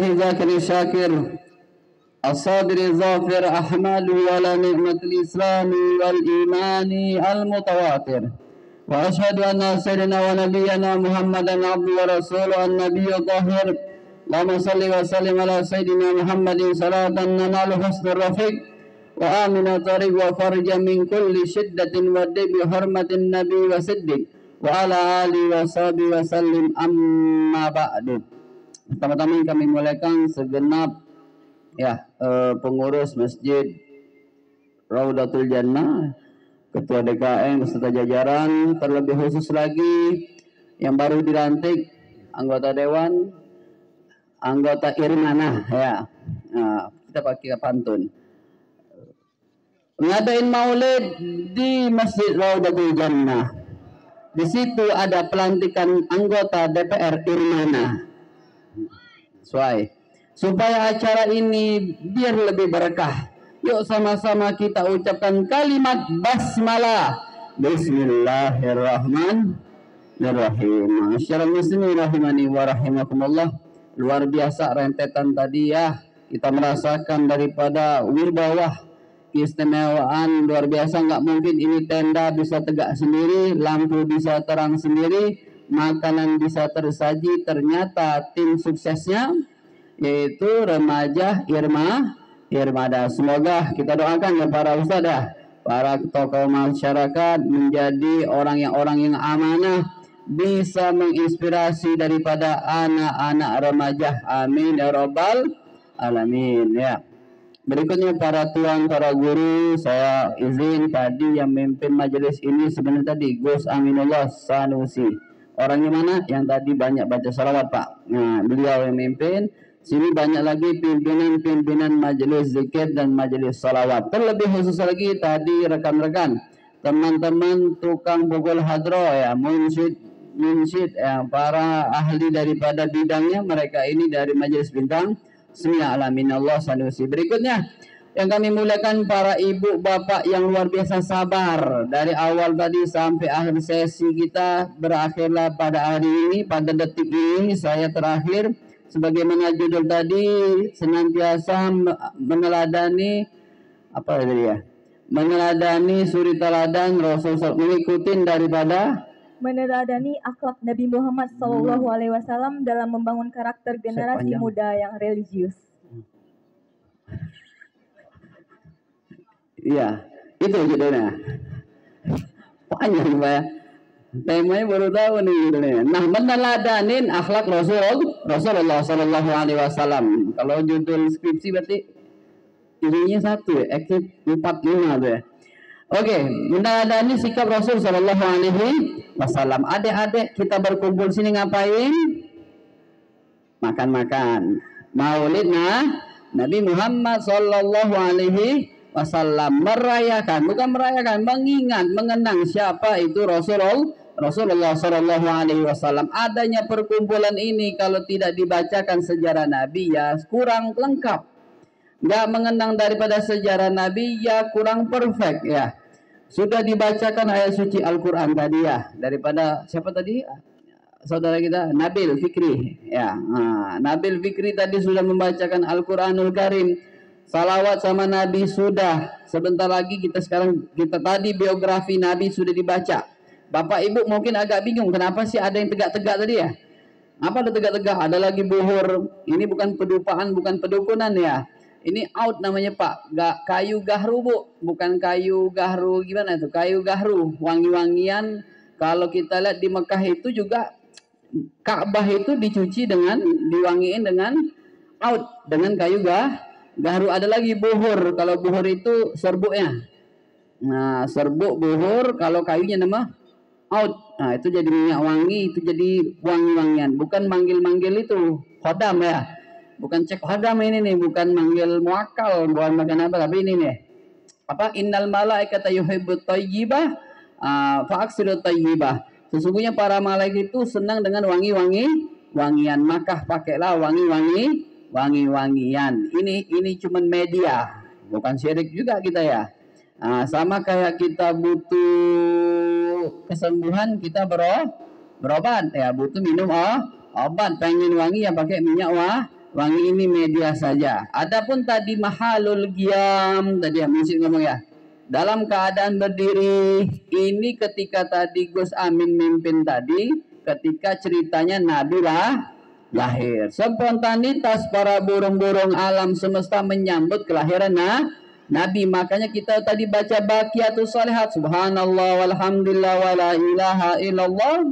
ذاكر شاكر الصابر الظافر أحمده على نعمة الإسلام والإيمان المتواتر وأشهد أن سيدنا ونبينا محمدا عبده ورسوله النبي الطاهر اللهم صل وسلم على سيدنا محمد صلاة ننال حسن الرفيق وآمن طريق وفرج من كل شدة ودب بحرمة النبي وصدق وعلى آله وصحبه وسلم أما بعد. Pertama-tama yang kami muliakan segenap pengurus Masjid Raudatul Jannah, Ketua DKM beserta jajaran, terlebih khusus lagi yang baru dilantik anggota dewan, anggota Irmana kita pakai pantun. Ngadain maulid di Masjid Raudatul Jannah. Di situ ada pelantikan anggota DPR Irmana. Supaya acara ini biar lebih berkah, yuk sama-sama kita ucapkan kalimat basmalah. Bismillahirrahmanirrahim. Masyaallah muslimin rahimani wa rahimakumullah. Luar biasa rentetan tadi ya. Kita merasakan daripada wibawa, keistimewaan luar biasa. Nggak mungkin ini tenda bisa tegak sendiri, lampu bisa terang sendiri, makanan bisa tersaji. Ternyata tim suksesnya yaitu remaja Irmada. Semoga kita doakan ya para ustadzah, para tokoh masyarakat menjadi orang yang amanah, bisa menginspirasi daripada anak-anak remaja. Amin ya rabbal alamin ya. Berikutnya para tuan, para guru, saya izin tadi yang memimpin majelis ini sebenarnya tadi Gus Aminullah Sanusi. Orangnya mana? Yang tadi banyak baca salawat Pak. Nah, beliau yang memimpin. Sini banyak lagi pimpinan majelis zikir dan majelis salawat. Terlebih khusus lagi tadi rekan-rekan, teman-teman tukang pukul hadroh ya, munsyid ya, para ahli daripada bidangnya, mereka ini dari majelis bintang Semia Alamin Allah Sanusi. Berikutnya yang kami muliakan para ibu bapak yang luar biasa sabar dari awal tadi sampai akhir sesi kita, berakhirlah pada hari ini, pada detik ini saya terakhir. Sebagaimana judul tadi, senantiasa meneladani meneladani suri teladan Rasulullah, mengikuti daripada meneladani akhlak Nabi Muhammad SAW dalam membangun karakter generasi muda yang religius. Iya, itu judulnya. Panjang Pak. Temanya baru tahu nih judulnya. Nah, meneladanin akhlak Rasulullah SAW. Kalau judul skripsi berarti ininya satu ya, exit 45 tuh ya. Oke, meneladani sikap Rasul SAW. Adik-adik kita berkumpul sini ngapain? Makan-makan. Maulid Nabi Muhammad SAW, merayakan, bukan merayakan, mengingat, mengenang siapa itu Rasulullah SAW. Adanya perkumpulan ini kalau tidak dibacakan sejarah Nabi ya kurang lengkap. Nggak mengenang daripada sejarah Nabi ya kurang perfect ya. Sudah dibacakan ayat suci Al-Quran tadi ya, daripada siapa tadi? Saudara kita Nabil Fikri ya. Nabil Fikri tadi sudah membacakan Al-Quranul Karim. Salawat sama Nabi sudah. Sebentar lagi kita tadi biografi Nabi sudah dibaca. Bapak Ibu mungkin agak bingung kenapa sih ada yang tegak-tegak tadi ya? Apa ada tegak-tegak? Ada lagi buhur. Ini bukan pedupaan, bukan pedukunan ya. Ini out namanya Pak. Kayu gahru Bu, bukan kayu gahru gimana itu? Kayu gahru, wangi-wangian. Kalau kita lihat di Mekah itu juga Ka'bah itu dicuci diwangiin dengan out, dengan kayu gahru. Ada lagi buhur. Kalau buhur itu serbuknya. Nah, serbuk buhur, kalau kayunya nama out. Nah, itu jadi minyak wangi, itu jadi wangi-wangian. Bukan manggil-manggil itu khodam ya. Bukan cek khodam ini nih, bukan manggil muakal, bukan makan apa, tapi ini nih. Innal malaikata yuhibbut thayyibah fa aksiru thayyibah. Sesungguhnya para malaikat itu senang dengan wangian, maka pakailah wangian. Ini cuman media, bukan syirik juga kita ya. Sama kayak kita butuh kesembuhan, kita berobat ya, butuh minum obat. Pengen wangi ya pakai minyak Wangi ini media saja. Adapun tadi mahalul qiyam, tadi yang mesti ngomong ya. Dalam keadaan berdiri, ini ketika tadi Gus Amin mimpin tadi, ketika ceritanya Nabi lahir. Spontanitas para burung-burung alam semesta menyambut kelahiran Nabi. Makanya kita tadi baca baqiyatus shalihat, subhanallah walhamdulillah wala ilaha illallah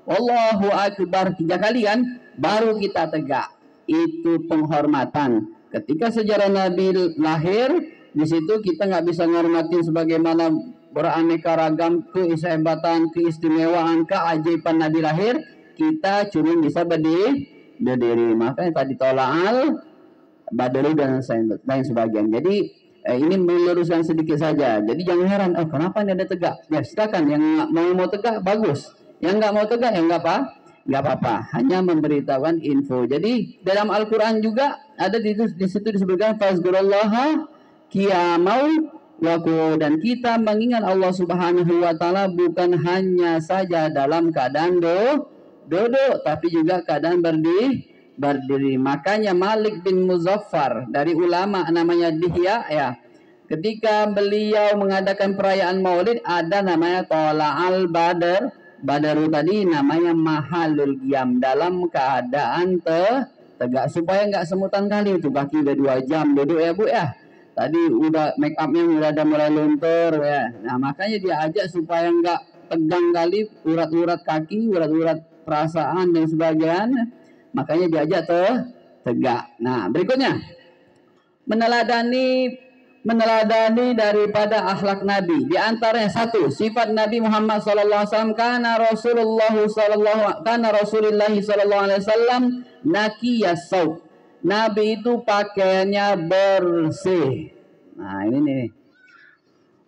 wallahu akbar 3 kali kan, baru kita tegak. Itu penghormatan. Ketika sejarah Nabi lahir, di situ kita nggak bisa menghormati sebagaimana beraneka ragam kehebatan, keistimewaan, keajaiban Nabi lahir. Kita cuma bisa berdiri. Makanya tadi tola'al, badari dan lain sebagainya. Jadi ini meluruskan sedikit saja. Jadi jangan heran, kenapa ini ada tegak? Ya silakan, yang mau tegak bagus, yang nggak mau tegak ya nggak apa-apa. Hanya memberitahukan info. Jadi dalam Al-Quran juga ada di situ disebutkan fazkurullaha qiyamau wa qu'udan. Kita mengingat Allah Subhanahu wa taala bukan hanya saja dalam keadaan duduk, tapi juga keadaan berdiri. Makanya Malik bin Muzaffar dari ulama namanya Dihya ya. Ketika beliau mengadakan perayaan Maulid ada namanya Tola'al Badaru tadi namanya mahalul qiyam, dalam keadaan tegak supaya nggak semutan kali itu, kaki udah 2 jam duduk ya Bu ya. Tadi udah make upnya udah mulai luntur ya. Nah makanya dia ajak supaya nggak tegang kali, urat-urat kaki, urat-urat perasaan dan sebagainya. Makanya diajak tegak. Nah berikutnya meneladani daripada akhlak Nabi. Di antaranya 1, sifat Nabi Muhammad SAW, kana Rasulullah SAW nakiyas saub. Nabi itu pakaiannya bersih. Nah ini nih.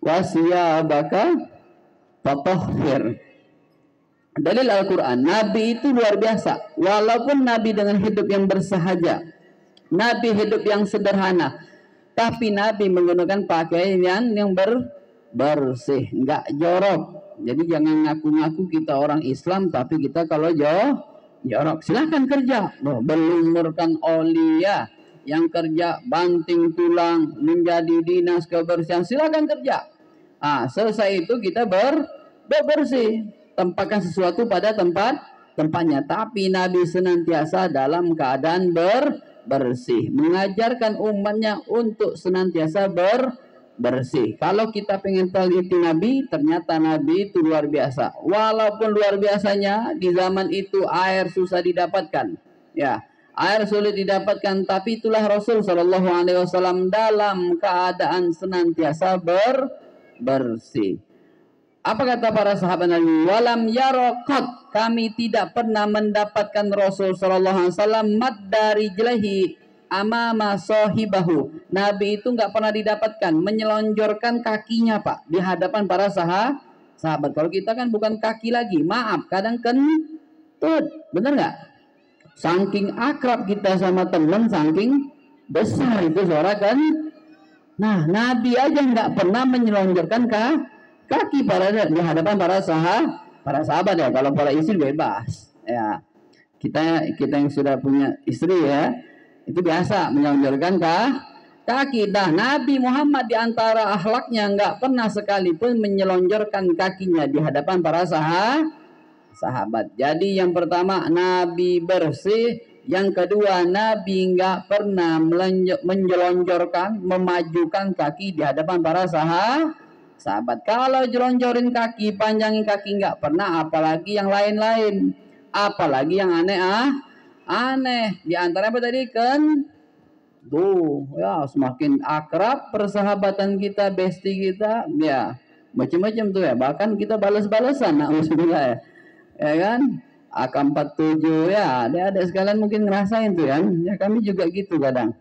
Wasiyabaka fatahhir. Dalil Al-Quran, Nabi itu luar biasa. Walaupun Nabi dengan hidup yang bersahaja, Nabi hidup yang sederhana, tapi Nabi menggunakan pakaian yang bersih, enggak jorok. Jadi jangan ngaku-ngaku kita orang Islam, tapi kita kalau jorok, silahkan kerja, belumurkan oli ya, yang kerja banting tulang, menjadi dinas kebersihan, silahkan kerja. Selesai itu kita bersih, tempatkan sesuatu pada tempatnya. Tapi Nabi senantiasa dalam keadaan bersih, mengajarkan umatnya untuk senantiasa bersih. Kalau kita pengen teliti Nabi, ternyata Nabi itu luar biasa. Walaupun luar biasanya di zaman itu air susah didapatkan, ya, air sulit didapatkan, tapi itulah Rasul Shallallahu Alaihi Wasallam dalam keadaan senantiasa bersih. Apa kata para sahabat Nabi? Walam yaraqat, kami tidak pernah mendapatkan Rasul Shallallahu Alaihi Wasallam mad dari jelahi amama sahibahu. Nabi itu nggak pernah didapatkan menyelonjorkan kakinya Pak di hadapan para sahabat. Kalau kita kan bukan kaki lagi, maaf, kadang kentut, bener nggak? Saking akrab kita sama teman, saking besar itu suara kan. Nah Nabi aja nggak pernah menyelonjorkan kaki di hadapan para sahabat ya. Kalau para istri bebas ya. Kita yang sudah punya istri ya, itu biasa menyelonjorkan kaki. Dah Nabi Muhammad di antara akhlaknya nggak pernah sekalipun menyelonjorkan kakinya di hadapan para sahabat. Jadi yang pertama Nabi bersih, yang kedua Nabi nggak pernah menyelonjorkan, memajukan kaki di hadapan para sahabat. Kalau jelonjorin kaki, panjangin kaki nggak pernah, apalagi yang lain-lain, apalagi yang aneh. Di antara apa tadi kan? Tuh, ya semakin akrab persahabatan kita, bestie kita, ya macam-macam tuh ya. Bahkan kita balas-balasan, alhamdulillah ya kan? AK-47 ya, ada sekalian mungkin ngerasain tuh kan? Ya kami juga gitu kadang.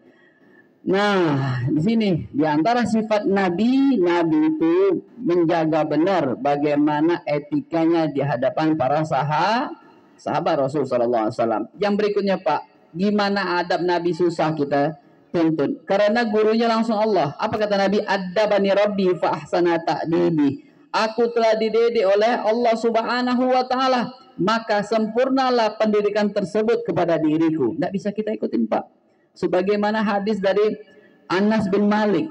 Nah, di sini di antara sifat Nabi itu menjaga benar bagaimana etikanya di hadapan para sahabat Rasul Sallallahu Alaihi Wasallam. Yang berikutnya Pak, gimana adab Nabi susah kita tuntut karena gurunya langsung Allah. Apa kata Nabi? Adabani Rabbi fa ahsana ta'dibi. Aku telah dididik oleh Allah Subhanahu wa taala, maka sempurnalah pendidikan tersebut kepada diriku. Tidak bisa kita ikutin Pak. Sebagaimana hadis dari Anas bin Malik,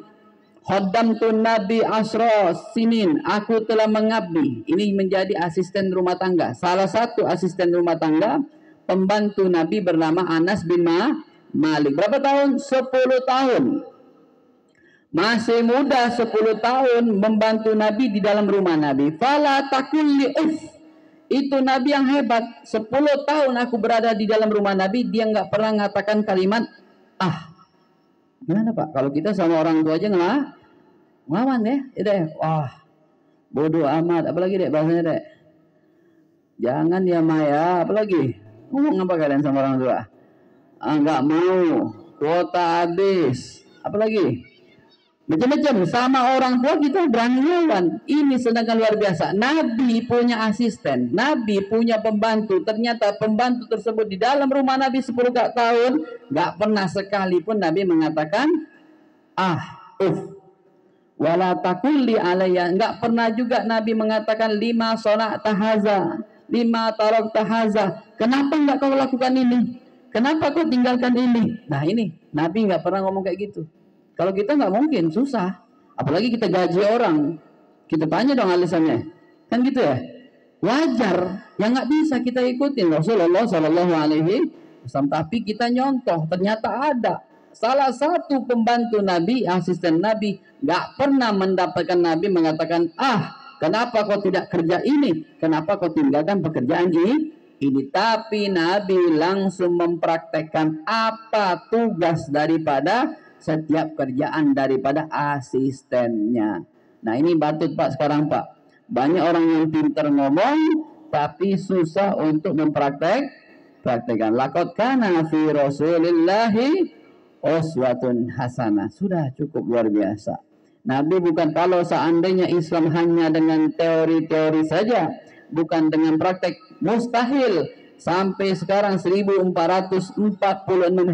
Khaddamtu Nabi Asra Sinin, aku telah mengabdi. Ini menjadi asisten rumah tangga. Salah satu asisten rumah tangga, pembantu Nabi bernama Anas bin Malik. Berapa tahun? 10 tahun. Masih muda, 10 tahun membantu Nabi di dalam rumah Nabi. Fala takulli Itu Nabi yang hebat. 10 tahun aku berada di dalam rumah Nabi, dia nggak pernah mengatakan kalimat gimana Pak? Kalau kita sama orang tua aja ngelawan ya, deh. Wah, bodoh amat. Apalagi dek bahasanya dek. Jangan ya Maya. Apalagi ngomong apa kalian sama orang tua? Nggak mau. Kuota habis. Apalagi macam-macam sama orang tua kita berani lawan. Ini sedangkan luar biasa. Nabi punya asisten, Nabi punya pembantu. Ternyata pembantu tersebut di dalam rumah Nabi 10 tahun nggak pernah sekalipun Nabi mengatakan wala takulli alayya. Nggak pernah juga Nabi mengatakan 5 sonak tahaza, 5 tarok tahaza. Kenapa nggak kau lakukan ini? Kenapa kau tinggalkan ini? Nah ini Nabi nggak pernah ngomong kayak gitu. Kalau kita nggak mungkin, susah. Apalagi kita gaji orang, kita tanya dong alasannya, kan gitu ya. Wajar, yang nggak bisa kita ikutin Rasulullah Shallallahu Alaihi Wasallam. Tapi kita nyontoh, ternyata ada salah satu pembantu Nabi, asisten Nabi, nggak pernah mendapatkan Nabi mengatakan, kenapa kau tidak kerja ini? Kenapa kau tinggalkan pekerjaan ini? Tapi Nabi langsung mempraktekkan apa tugas daripada setiap kerjaan daripada asistennya. Nah ini batut Pak sekarang Pak. Banyak orang yang pintar ngomong tapi susah untuk mempraktekkan. Laqad kana fi Rasulillahi uswatun hasanah. Sudah cukup luar biasa. Nabi bukan, kalau seandainya Islam hanya dengan teori-teori saja, bukan dengan praktek, mustahil. Sampai sekarang 1446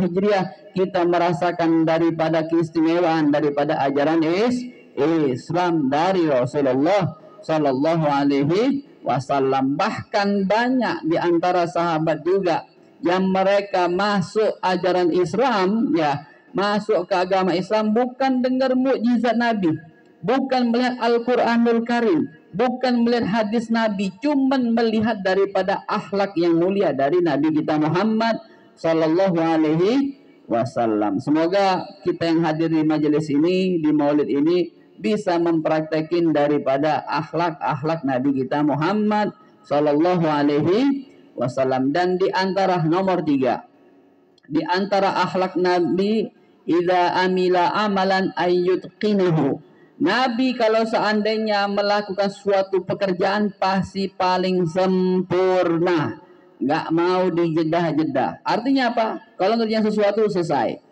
Hijriah kita merasakan daripada keistimewaan daripada ajaran Islam dari Rasulullah Sallallahu Alaihi Wasallam. Bahkan banyak di antara sahabat juga yang mereka masuk ajaran Islam, ya, masuk ke agama Islam bukan dengar mukjizat Nabi, bukan melihat Al-Quranul Karim, bukan melihat hadis Nabi, cuman melihat daripada akhlak yang mulia dari Nabi kita Muhammad Sallallahu Alaihi Wasallam. Semoga kita yang hadir di majelis ini, di maulid ini, bisa mempraktekin daripada akhlak Nabi kita Muhammad Sallallahu Alaihi Wasallam. Dan di antara nomor 3, di antara akhlak Nabi, idza amila amalan ayyutqinahu. Nabi kalau seandainya melakukan suatu pekerjaan pasti paling sempurna, nggak mau dijedah-jedah. Artinya apa? Kalau ngerjain sesuatu selesai.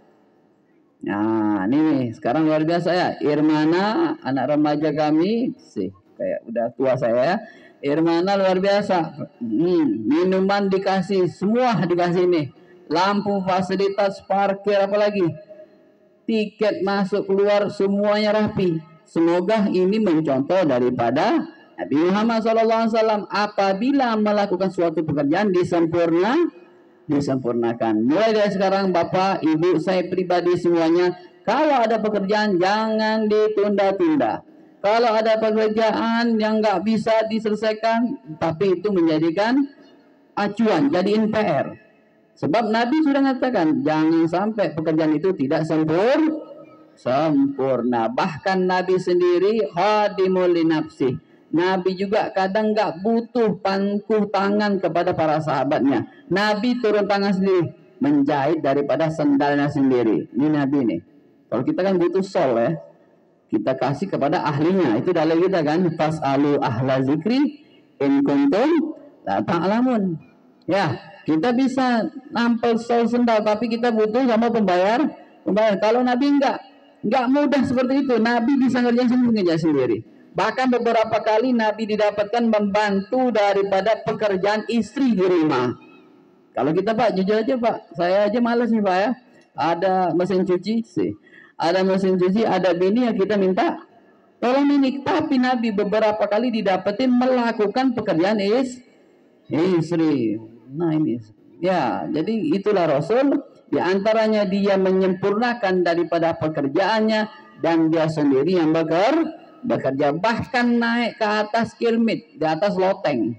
Nah ini sekarang luar biasa ya. Irmana, anak remaja kami sih kayak udah tua saya ya. Irmana luar biasa. Minuman dikasih, semua dikasih nih. Lampu, fasilitas, parkir, apalagi tiket masuk keluar semuanya rapi. Semoga ini mencontoh daripada Nabi Muhammad SAW. Apabila melakukan suatu pekerjaan disempurnakan. Mulai dari sekarang Bapak, Ibu, saya pribadi semuanya, kalau ada pekerjaan jangan ditunda-tunda. Kalau ada pekerjaan yang nggak bisa diselesaikan, tapi itu menjadikan acuan, jadiin PR. Sebab Nabi sudah mengatakan jangan sampai pekerjaan itu tidak sempurna. Bahkan Nabi sendiri khadimul li nafsi. Nabi juga kadang nggak butuh pangkuh tangan kepada para sahabatnya. Nabi turun tangan sendiri, menjahit daripada sendalnya sendiri. Ini Nabi nih. Kalau kita kan butuh sol ya, kita kasih kepada ahlinya. Itu dalil kita kan, fasalu ahla zikri in kuntum la ta'lamun. Ya, kita bisa nampel sol sendal, tapi kita butuh sama pembayar. Kalau Nabi nggak mudah seperti itu. Nabi bisa ngerjain sendiri. Bahkan beberapa kali Nabi didapatkan membantu daripada pekerjaan istri di rumah. Kalau kita Pak, jujur aja Pak, saya aja males nih Pak ya. Ada mesin cuci sih, ada mesin cuci, ada bini yang kita minta tolong ini. Tapi Nabi beberapa kali didapetin melakukan pekerjaan istri. Nah ini, ya jadi itulah Rasul Di antaranya dia menyempurnakan daripada pekerjaannya dan dia sendiri yang bekerja, bahkan naik ke atas kirmit, di atas loteng.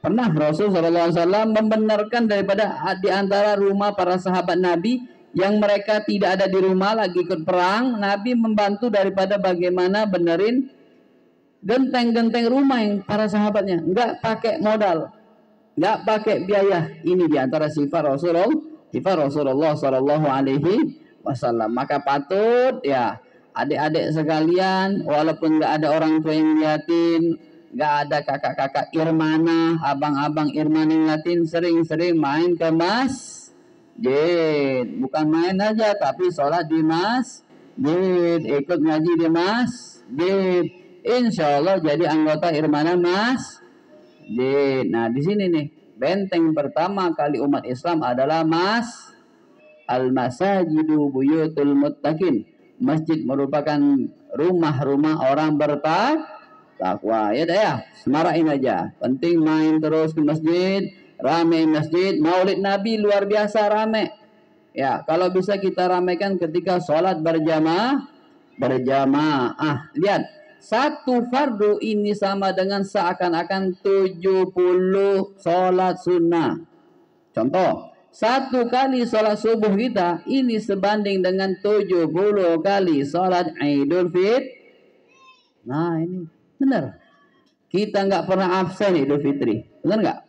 Pernah Rasul SAW membenarkan daripada di antara rumah para sahabat Nabi yang mereka tidak ada di rumah lagi ikut perang, Nabi membantu daripada bagaimana benerin genteng-genteng rumah yang para sahabatnya, enggak pakai modal, enggak pakai biaya. Ini di antara sifat Rasulullah Shallallahu Alaihi Wasallam. Maka patut ya adik-adik sekalian, walaupun nggak ada orang tua yang ngeliatin, nggak ada kakak-kakak Irmana, abang-abang Irmana yang ngeliatin, sering-sering main ke masjid. Bukan main aja, tapi sholat di masjid, ikut ngaji di masjid. Insya Allah jadi anggota Irmana masjid. Nah di sini nih, benteng pertama kali umat Islam adalah al-masajidu buyutul muttaqin. Masjid merupakan rumah-rumah orang bertakwa. Ya dah ya, semarain aja. Penting main terus ke masjid, rame masjid. Maulid Nabi luar biasa rame. Ya, kalau bisa kita ramaikan ketika sholat berjamaah. Lihat, satu fardu ini sama dengan seakan-akan 70 sholat sunnah. Contoh, satu kali sholat subuh kita ini sebanding dengan 70 kali sholat Idul Fitri. Nah ini benar. Kita nggak pernah absen Idul Fitri, benar nggak?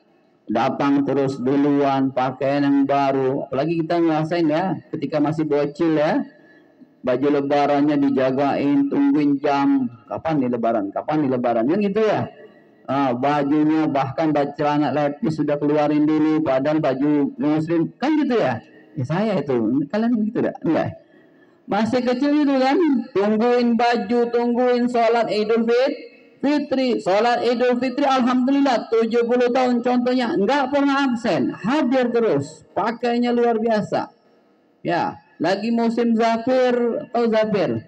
Datang terus duluan, pakaian yang baru. Apalagi kita ngerasain ya, ketika masih bocil ya, baju lebarannya dijagain, tungguin jam. Kapan nih lebaran? Kan gitu ya. Bajunya bahkan celana lepis sudah keluarin dulu, padahal baju muslim kan gitu ya. Saya itu, kalian gitu enggak? Masih kecil itu kan, tungguin baju, tungguin sholat Idul Fitri, sholat Idul Fitri, alhamdulillah 70 tahun contohnya enggak pernah absen, hadir terus, pakainya luar biasa. Ya, lagi musim zafir, tahu zafir,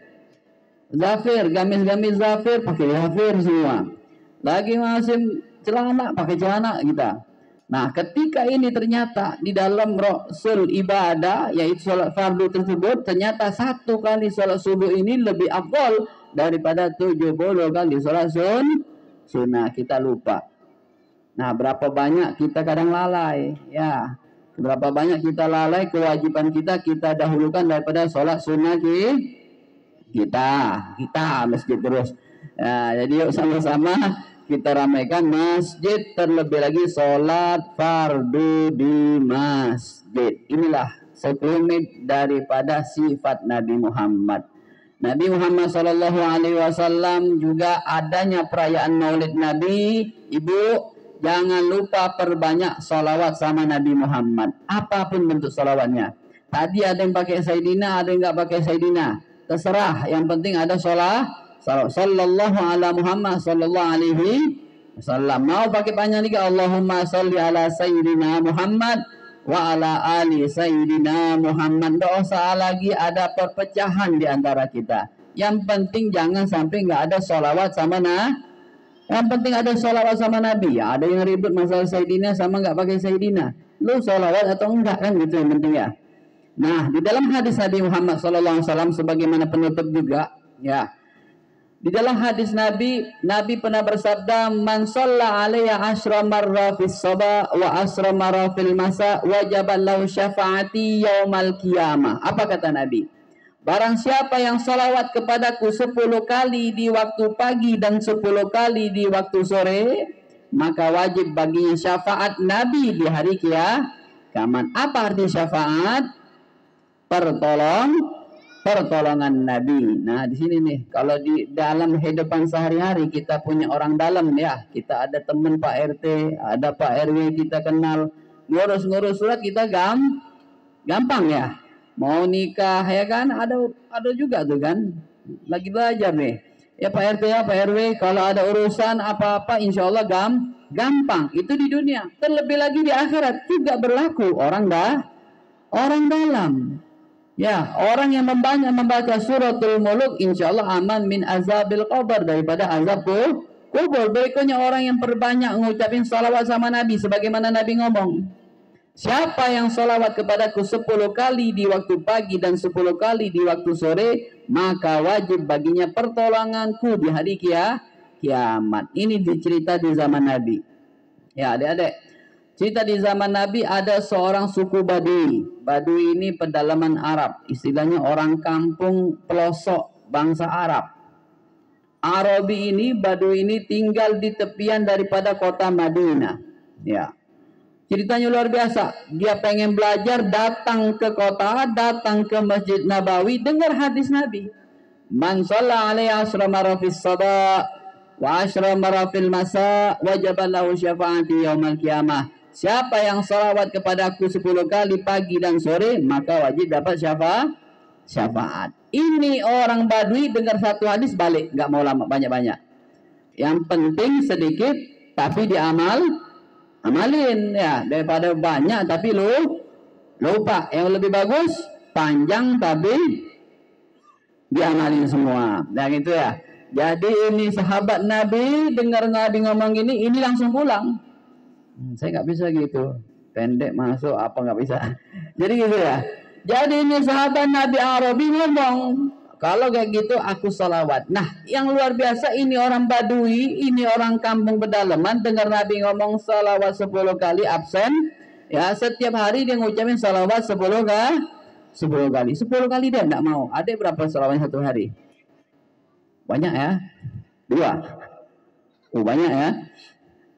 gamis-gamis zafir, pakai zafir semua. Lagi musim celana, pakai celana kita. Nah, ketika ini ternyata di dalam rasul ibadah, yaitu sholat fardu tersebut, ternyata satu kali sholat subuh ini lebih afdal daripada 70 kali sholat sunnah. Kita lupa. Nah, berapa banyak kita kadang lalai, ya. Berapa banyak kita lalai kewajiban kita dahulukan daripada sholat sunnah kita masjid terus. Nah, jadi yuk sama-sama kita ramaikan masjid, terlebih lagi sholat fardu di masjid. Inilah sekelumit daripada sifat Nabi Muhammad. Nabi Muhammad Sallallahu Alaihi Wasallam juga adanya perayaan Maulid Nabi. Ibu jangan lupa perbanyak sholawat sama Nabi Muhammad. Apapun bentuk sholawatnya. Tadi ada yang pakai Sayyidina, ada yang nggak pakai Sayyidina. Terserah. Yang penting ada sallallahu ala Muhammad sallallahu alaihi wasallam. Mau pakai panjang lagi, Allahumma sholli ala Sayyidina Muhammad wa ala ali Sayyidina Muhammad. Tidak usah lagi ada perpecahan di antara kita. Yang penting jangan sampai nggak ada sholawat sama Yang penting ada sholawat sama Nabi. Ya, ada yang ribut masalah Sayyidina sama nggak pakai Sayyidina. Lu sholawat atau enggak kan gitu yang penting ya. Nah, di dalam hadis Nabi Muhammad sallallahu alaihi wasallam sebagaimana penutup juga, ya. Di dalam hadis Nabi pernah bersabda, "Man shalla alayya asyra marra fis sabah wa asyra marra fil masa wajabat lahu syafaati yaumal qiyamah." Apa kata Nabi? Barang siapa yang salawat kepadaku 10 kali di waktu pagi dan 10 kali di waktu sore, maka wajib baginya syafaat Nabi di hari kiamat. Apa arti syafaat? Pertolongan Nabi. Nah, di sini nih, kalau di dalam kehidupan sehari-hari kita punya orang dalam ya, kita ada teman Pak RT, ada Pak RW kita kenal, ngurus surat kita gampang ya. Mau nikah ya kan, ada juga tuh kan, lagi belajar nih. Ya Pak RT ya Pak RW, kalau ada urusan apa-apa insya Allah gampang. Itu di dunia. Terlebih lagi di akhirat juga berlaku orang dalam. Ya, orang yang banyak membaca suratul muluk insya Allah aman min azabil qabr, daripada azab kubur. Berikutnya orang yang perbanyak mengucapin salawat sama Nabi sebagaimana Nabi ngomong. Siapa yang salawat kepadaku 10 kali di waktu pagi dan 10 kali di waktu sore, maka wajib baginya pertolonganku di hari kiamat. Ini dicerita di zaman Nabi. Ya adik-adik, cerita di zaman Nabi ada seorang suku Badui. Badui ini pedalaman Arab, istilahnya orang kampung pelosok bangsa Arab. Arabi ini, Badui ini tinggal di tepian daripada kota Madinah. Ya. Ceritanya luar biasa. Dia pengen belajar, datang ke kota, datang ke Masjid Nabawi, dengar hadis Nabi. Man shalla alaihi asyra marra fis sabah wa asyra marra fil masa wajaba lahu syafa'ati yaumil qiyamah. Siapa yang salawat kepadaku 10 kali pagi dan sore, maka wajib dapat syafaat. Ini orang Badui dengar satu hadis balik, nggak mau lama banyak-banyak. Yang penting sedikit tapi amalin ya, daripada banyak tapi lupa. Yang lebih bagus panjang tapi diamalin semua. Dan itu ya. Jadi ini sahabat Nabi dengar Nabi ngomong ini langsung pulang. Saya nggak bisa gitu, pendek masuk apa nggak bisa. Jadi gitu ya. Jadi ini sahabat Nabi Arabi ngomong, kalau kayak gitu aku salawat. Nah, yang luar biasa ini orang Badui, ini orang kampung pedalaman, dengar Nabi ngomong salawat 10 kali absen. Ya, setiap hari dia ngucapin salawat 10 kali. 10 kali dia enggak mau. Ada berapa salawat satu hari? Banyak ya? 2. Banyak ya?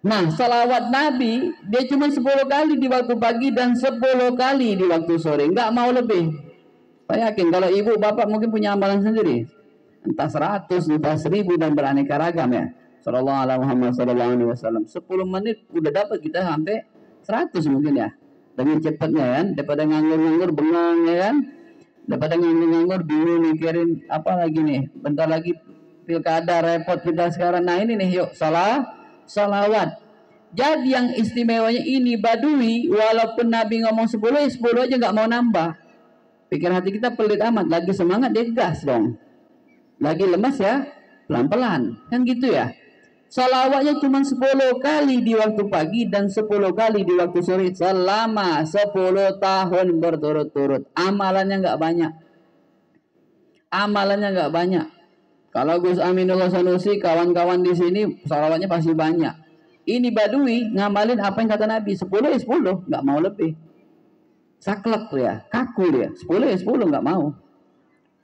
Nah, salawat Nabi dia cuma 10 kali di waktu pagi dan 10 kali di waktu sore, enggak mau lebih. Saya yakin kalau ibu bapak mungkin punya amalan sendiri, entah 100, entah 1000 dan beraneka ragam ya. Sallallahu alaihi wasallam. 10 menit udah dapat kita sampai 100 mungkin ya. Dengan cepatnya kan, daripada nganggur-nganggur bengong ya kan. Daripada nganggur-nganggur bingung mikirin apa lagi nih. Bentar lagi pilkada repot kita sekarang. Nah ini nih yuk salawat. Jadi yang istimewanya ini Badui, walaupun Nabi ngomong 10 aja nggak mau nambah. Pikir hati kita pelit amat, lagi semangat dia gas dong, lagi lemas ya pelan-pelan, kan gitu ya. Salawatnya cuma 10 kali di waktu pagi dan 10 kali di waktu sore selama 10 tahun berturut-turut. Amalannya nggak banyak. Kalau Gus Aminullah Sanusi, kawan-kawan di sini salawatnya pasti banyak. Ini Badui ngamalin apa yang kata Nabi, 10 nggak mau lebih. Saklek ya, kaku dia. 10 nggak mau.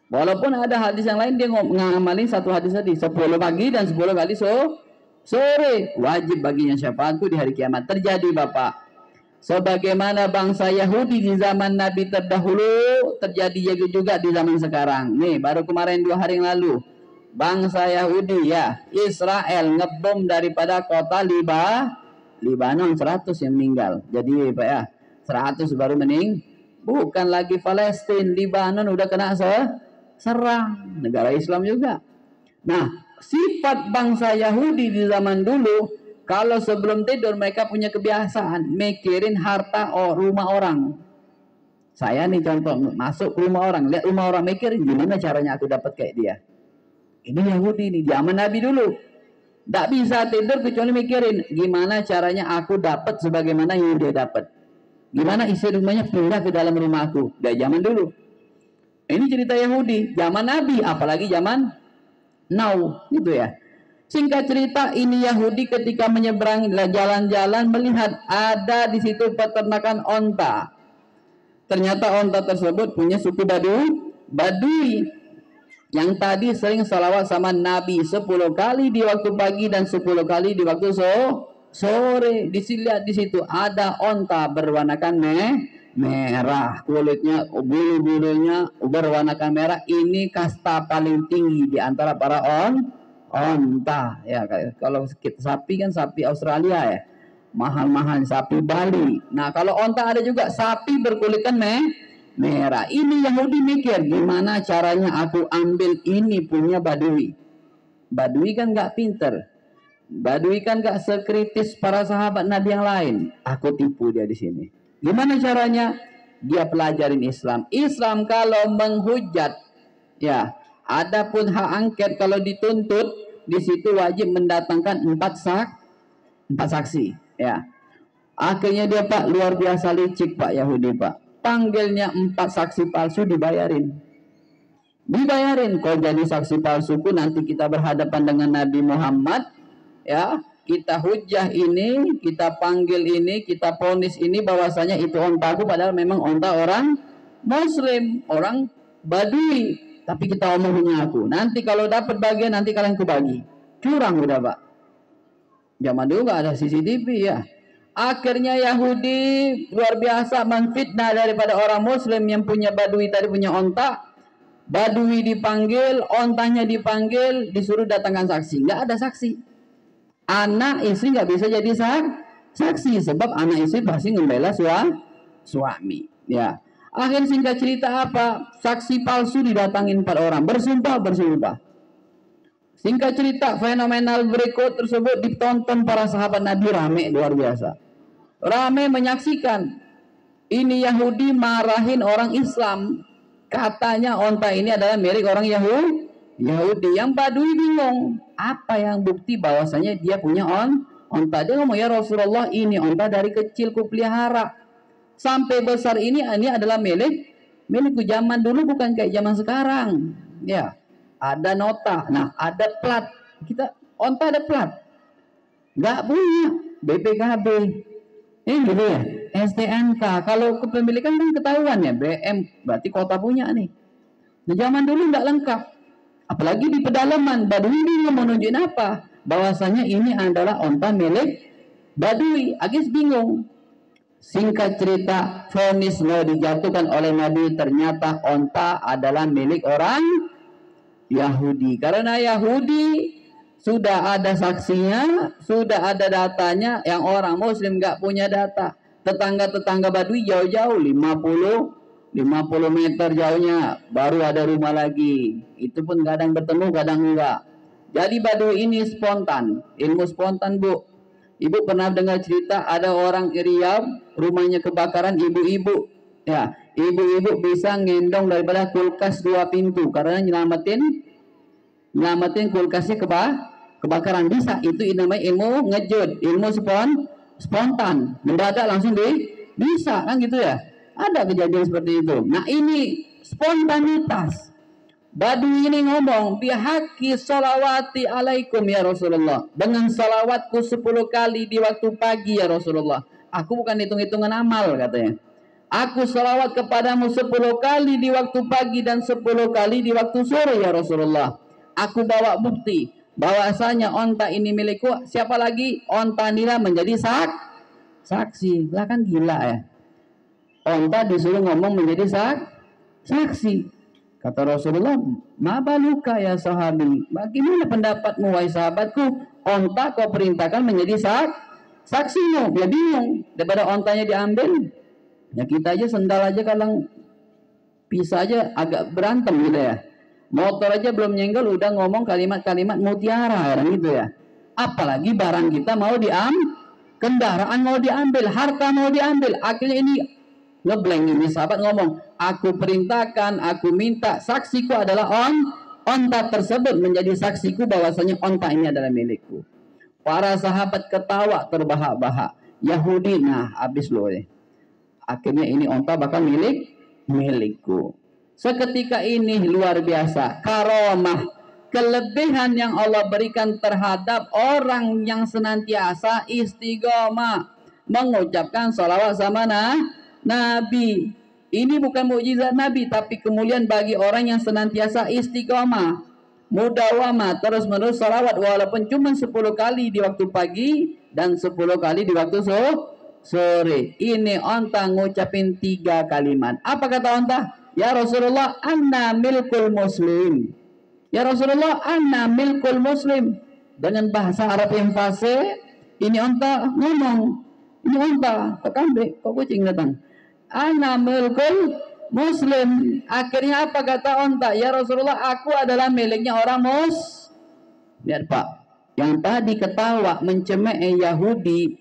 Walaupun ada hadis yang lain dia ngamalin satu hadis tadi, 10 pagi dan 10 kali sore. Wajib baginya syafaatku di hari kiamat. Terjadi Bapak. Sebagaimana bangsa Yahudi di zaman Nabi terdahulu, terjadi juga di zaman sekarang. Nih, baru kemarin 2 hari yang lalu. Bangsa Yahudi ya, Israel ngebom daripada kota Libanon 100 yang meninggal. Jadi Pak ya, 100 baru bukan lagi Palestina, Libanon udah kena serang, negara Islam juga. Nah, sifat bangsa Yahudi di zaman dulu, kalau sebelum tidur mereka punya kebiasaan mikirin harta rumah orang. Saya nih contoh, masuk ke rumah orang, lihat rumah orang, mikirin gimana caranya aku dapat kayak dia. Ini Yahudi nih, zaman Nabi dulu. Tidak bisa tidur kecuali mikirin gimana caranya aku dapat sebagaimana yang dia dapat. Gimana isi rumahnya pindah ke dalam rumahku. Dari zaman dulu. Ini cerita Yahudi, zaman Nabi, apalagi zaman now, gitu ya. Singkat cerita, ini Yahudi ketika menyeberang jalan-jalan melihat ada di situ peternakan onta. Ternyata onta tersebut punya suku Badui yang tadi sering salawat sama Nabi 10 kali di waktu pagi dan 10 kali di waktu sore. Dilihat di situ ada onta berwarnakan merah, kulitnya, bulu-bulunya berwarnakan merah. Ini kasta paling tinggi di antara para onta. Ya, kalau sapi kan sapi Australia ya, mahal-mahal sapi Bali. Nah, kalau onta ada juga sapi berkulitkan merah. Ini Yahudi mikir gimana caranya aku ambil ini punya Badui. Badui kan nggak pinter. Badui kan nggak sekritis para sahabat Nabi yang lain. Aku tipu dia di sini. Gimana caranya? Dia pelajarin Islam. Islam kalau menghujat, ya, adapun hak angket kalau dituntut, di situ wajib mendatangkan 4 saksi, ya. Akhirnya dia Pak luar biasa licik Pak Yahudi Pak. Panggilnya 4 saksi palsu dibayarin. Kau jadi saksi palsuku, nanti kita berhadapan dengan Nabi Muhammad ya. Kita hujah ini, kita panggil ini, kita ponis ini bahwasanya itu ontaku padahal memang onta orang Muslim, orang Badui. Tapi kita omong punya aku. Nanti kalau dapat bagian nanti kalian kubagi. Curang udah Pak. Zaman dulu gak ada CCTV ya. Akhirnya Yahudi luar biasa menfitnah daripada orang Muslim yang punya Badui tadi punya onta. Badui dipanggil, ontanya dipanggil, disuruh datangkan saksi. Nggak ada saksi. Anak istri nggak bisa jadi saksi sebab anak istri pasti membela suami. Ya. Akhir singkat cerita apa? Saksi palsu didatangin 4 orang, bersumpah. Singkat cerita, fenomenal berikut tersebut ditonton para sahabat Nabi rame luar biasa. Rame menyaksikan. Ini Yahudi marahin orang Islam. Katanya onta ini adalah milik orang Yahudi. Yang Badui bingung. Apa yang bukti bahwasanya dia punya onta? Dia ngomong, ya Rasulullah, ini onta dari kecil ku pelihara. Sampai besar ini adalah milikku. Zaman dulu bukan kayak zaman sekarang. Ya, ada nota. Nah, ada plat. Onta ada plat. Nggak punya BPKB. Gitu ya. STNK. Kalau kepemilikan kan ketahuan ya. BM berarti kota punya nih. Nah, zaman dulu nggak lengkap. Apalagi di pedalaman. Badui bingung mau nunjukin apa. Bahwasanya ini adalah onta milik Badui. Agis bingung. Singkat cerita, vonis mau dijatuhkan oleh Nabi, ternyata onta adalah milik orang Yahudi. Karena Yahudi sudah ada saksinya, sudah ada datanya, yang orang Muslim nggak punya data. Tetangga-tetangga Badui jauh-jauh 50 meter jauhnya baru ada rumah lagi. Itu pun kadang bertemu, kadang enggak. Jadi Badui ini spontan, ilmu spontan Bu. Ibu pernah dengar cerita ada orang Riau rumahnya kebakaran, ibu-ibu ya, ibu-ibu bisa ngendong daripada kulkas 2 pintu karena nyelamatin kulkasnya kebakaran bisa. Itu namanya ilmu ngejut, ilmu spontan, mendadak langsung bisa kan gitu ya. Ada kejadian seperti itu. Nah ini spontanitas. Badui ini ngomong, bihaqi salawati alaikum ya Rasulullah. Dengan salawatku 10 kali di waktu pagi ya Rasulullah. Aku bukan hitung-hitungan amal katanya. Aku salawat kepadamu 10 kali di waktu pagi dan 10 kali di waktu sore ya Rasulullah. Aku bawa bukti bahwasanya onta ini milikku. Siapa lagi? Onta nila menjadi saksi. Lah kan gila ya. Onta disuruh ngomong menjadi saksi. Kata Rasulullah, ma baluka ya sahabi. Bagaimana pendapatmu wahai sahabatku? Onta kau perintahkan menjadi saksimu. Dia bingung. Daripada ontanya diambil, ya kita aja sendal aja kadang bisa aja agak berantem gitu ya. Motor aja belum nyenggol udah ngomong kalimat-kalimat mutiara kan gitu ya. Apalagi barang kita mau diambil, kendaraan mau diambil, harta mau diambil. Akhirnya ini ngeblank ini sahabat ngomong, aku perintahkan, aku minta saksiku adalah onta tersebut menjadi saksiku bahwasanya onta ini adalah milikku. Para sahabat ketawa terbahak-bahak. Yahudi, nah habis loh ya. Akhirnya ini onta bakal milikku. Seketika ini luar biasa karomah, kelebihan yang Allah berikan terhadap orang yang senantiasa istiqomah mengucapkan salawat sama Nabi. Ini bukan mukjizat Nabi, tapi kemuliaan bagi orang yang senantiasa istiqomah, mudawamah, terus-menerus salawat walaupun cuma 10 kali di waktu pagi dan 10 kali di waktu sore. Ini onta ngucapin 3 kalimat. Apa kata onta? Ya Rasulullah, anna milkul muslim. Ya Rasulullah, anna milkul muslim. Dengan bahasa Arab yang fasih, ini onta ngomong. Ini onta, kok kambing, kok kucing datang? Ana milkul muslim. Akhirnya apa kata onta? Ya Rasulullah, aku adalah miliknya orang Lihat Pak, yang tadi ketawa mencemek Yahudi,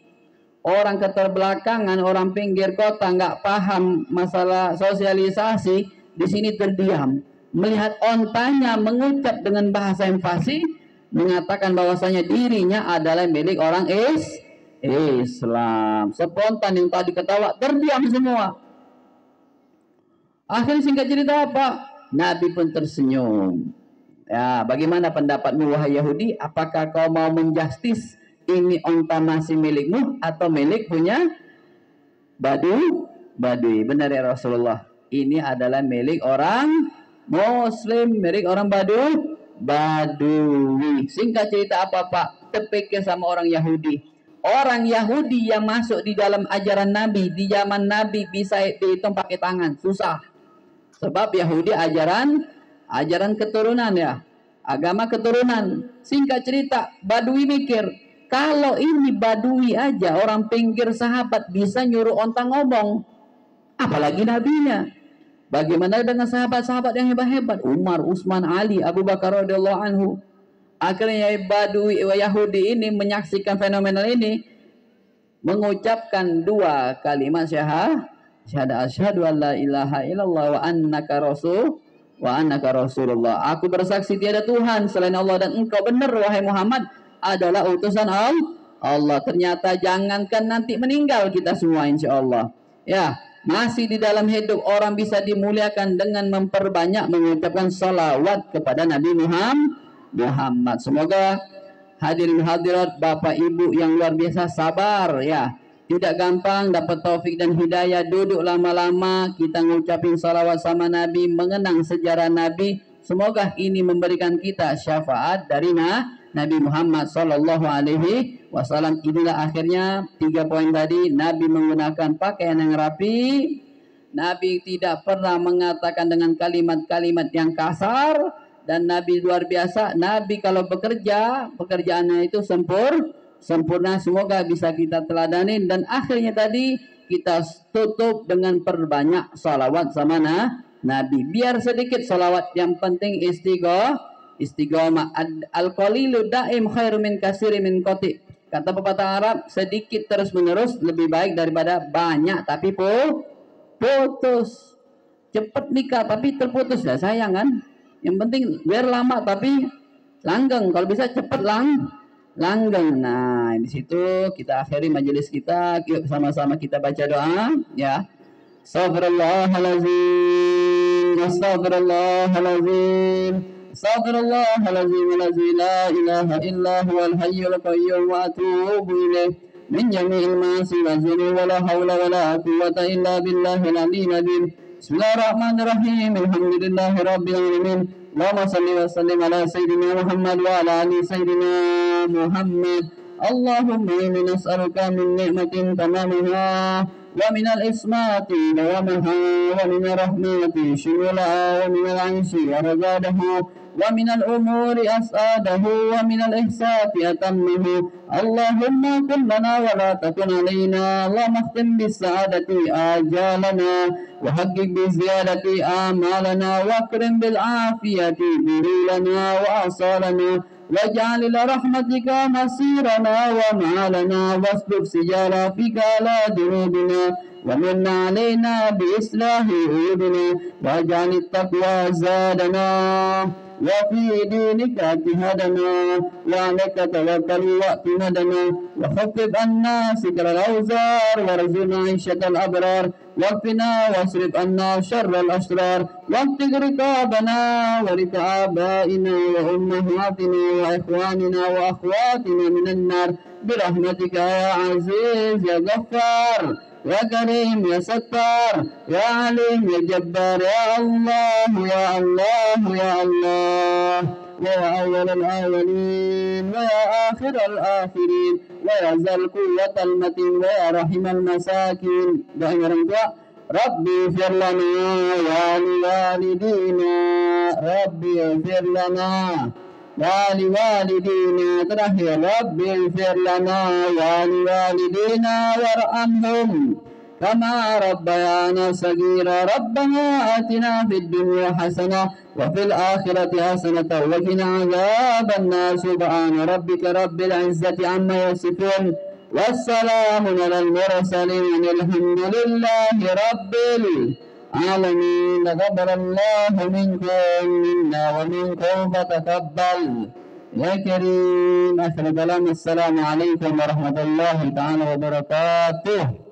orang keterbelakangan, orang pinggir kota, nggak paham masalah sosialisasi, di sini terdiam melihat ontanya mengucap dengan bahasa yang fasih, mengatakan bahwasanya dirinya adalah milik orang Islam. Spontan yang tadi ketawa terdiam semua. Akhirnya singkat cerita apa? Nabi pun tersenyum. Ya, bagaimana pendapatmu wahai Yahudi? Apakah kau mau menjustis ini onta masih milikmu atau milik punya Badui? Benar ya Rasulullah. Ini adalah milik orang Muslim, milik orang Badui. Singkat cerita apa Pak? Terpikir sama orang Yahudi. Orang Yahudi yang masuk di dalam ajaran Nabi di zaman Nabi bisa dihitung pakai tangan, susah. Sebab Yahudi ajaran keturunan ya, agama keturunan. Singkat cerita, Badui mikir, kalau ini Badui aja, orang pinggir sahabat bisa nyuruh onta ngomong, apalagi nabinya. Bagaimana dengan sahabat-sahabat yang hebat-hebat? Umar, Utsman, Ali, Abu Bakar radhiyallahu anhu. Akhirnya Badui Yahudi ini menyaksikan fenomena ini, mengucapkan 2 kalimat syahadat, asyhadu an la ilaha illallah wa annaka rasulullah. Aku bersaksi tiada Tuhan selain Allah dan engkau benar wahai Muhammad adalah utusan Allah. Ternyata jangankan nanti meninggal kita semua insyaallah. Ya, masih di dalam hidup orang bisa dimuliakan dengan memperbanyak mengucapkan salawat kepada Nabi Muhammad. Semoga hadirin hadirat Bapak Ibu yang luar biasa sabar ya. Tidak gampang dapat taufik dan hidayah. Duduk lama-lama kita ngucapin salawat sama Nabi, mengenang sejarah Nabi. Semoga ini memberikan kita syafaat dari Nabi Muhammad Sallallahu Alaihi Wasallam. Inilah akhirnya 3 poin tadi. Nabi menggunakan pakaian yang rapi. Nabi tidak pernah mengatakan dengan kalimat-kalimat yang kasar. Dan Nabi luar biasa. Nabi kalau bekerja, pekerjaannya itu sempurna. Semoga bisa kita teladanin. Dan akhirnya tadi kita tutup dengan perbanyak salawat sama Nabi. Biar sedikit salawat, yang penting istiqomah. Al-qalilu daim khairu min kasiri min qati. Kata pepatah Arab, sedikit terus menerus lebih baik daripada banyak tapi putus. Cepat nikah tapi terputus, ya sayang kan. Yang penting biar lama tapi langgeng. Kalau bisa cepat langgeng. Nah, di situ kita akhiri majelis kita. Yuk sama-sama kita baca doa ya. Astaghfirullahalazim. Astaghfirullahalazim. Astaghfirullahalazim. La ilaha illa huwal hayyul qayyum wa atubu ilaih. Min jami'il ma'asi wa dzunub wa la haula wa la quwwata illa billahil aliyyil azim. Bismillahirrahmanirrahim. Alhamdulillahi rabbil alamin. Allahumma salli wa sallim ala sayyidina Muhammad wa ala ali sayyidina Muhammad. Allahumma inni nas'aluka min ni'matin tamamiha wa min al-ismati dawamaha wa min rahmati shumulaha wa min al-'aishi arzadaha wa min al-umuri as'adahu wa min al-ihsati atammahu. Allahumma kun lana wa la takun alaina. Allahumma akhtim bis-sa'adati ajalana wa haqqiq bi-ziyadati amalana wa akrim bil-afiyati birulana wa asalana waj'al ila rahmatika masirana wa ma'alana wasbub sijala fika ala dunubina wa minna alaina bi islahi uyubina waj'al at-taqwa zadana wa fi dinika tihadana wa alaka tawakkalu wa timadana wa khaffif anna sikra al-awzar warzuqna 'ishatal abrar واكفنا واصرف عنا شر الأشرار واغفر رقابنا ورقاب آبائنا وأمهاتنا وإخواننا وأخواتنا من النار برحمتك يا عزيز يا غفار يا كريم يا ستار يا عليم يا جبار يا الله يا الله يا الله ويا أول الأولين ويا آخر الآخرين ويا ذا القوة المتين ويا رحم المساكين. Doa orang tua, Rabbi ighfir lana wa liwalidina. Rabbi ighfir lana wa liwalidina. Terakhir, Rabbi ighfir lana wa liwalidina warhamhum كما ربيانا صغيرا. ربنا آتنا في الدنيا حسنة وفي الآخرة حسنة وقنا عذاب النار. سبحان ربك رب العزة عما يصفون والسلام على المرسلين الحمد لله رب العالمين. تقبل الله منكم منا ومنكم فتقبل Ya Karim, akhir kalam. Assalamualaikum warahmatullahi taala wabarakatuh.